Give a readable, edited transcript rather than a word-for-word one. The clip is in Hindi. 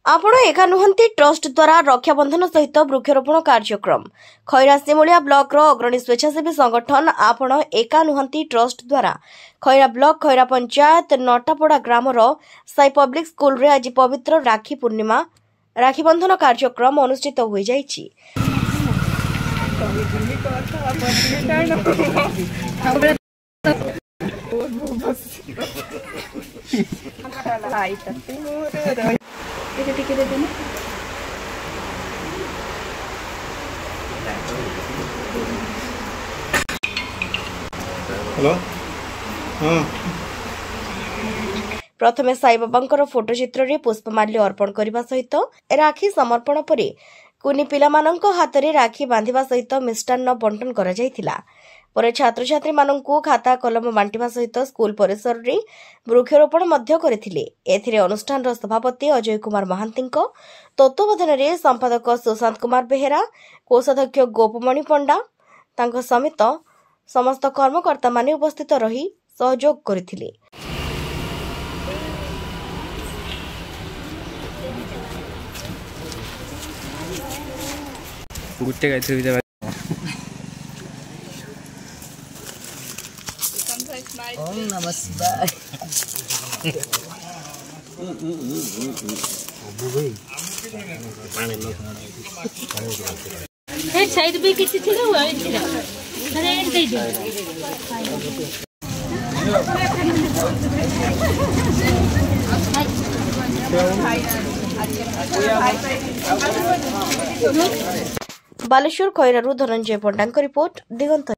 आपण एका नुहंती ट्रस्ट द्वारा रक्षाबंधन सहित वृक्षरोपण कार्यक्रम खैरा सिमुलिया ब्लॉक रो अग्रणी स्वेच्छासेवी संगठन आपण एका नुहंती ट्रस्ट द्वारा खैरा ब्लॉक खैरा पंचायत नटापड़ा ग्राम रो साई पब्लिक स्कूल रे आज पवित्र राखी पूर्णिमा राखी बंधन कार्यक्रम अनुष्ठित हो जाइछि। हेलो हाँ प्रथमे साई बाबा फोटो चित्र रे पुष्पमाल्य अर्पण करने सहित राखी समर्पण पर कुनी पिला मानंको हाथ रे राखी बांधिबा सहित मिष्टान्न बंटन करा जायतिला। पर छात्र छात्री मानंको खाता कलम बांटिबा सहित स्कूल परिसर रे वृक्षरोपण मध्य करथिले। एथिरे अनुष्ठान रो सभापति अजय कुमार महांतीको तत्वावधान रे संपादक सुशांत कुमार बेहेरा कोषाध्यक्ष गोपमणि पंडा तांको समेत समस्त कर्मकर्ता माने उपस्थित रही सहयोग करथिले। गुट्टे गाइथे ओम नमः शिवाय। ए साइड भी किसी थी ना अरे एंड दे दो बालेश्वर खैरारू धनंजय पंडा रिपोर्ट दिगंत।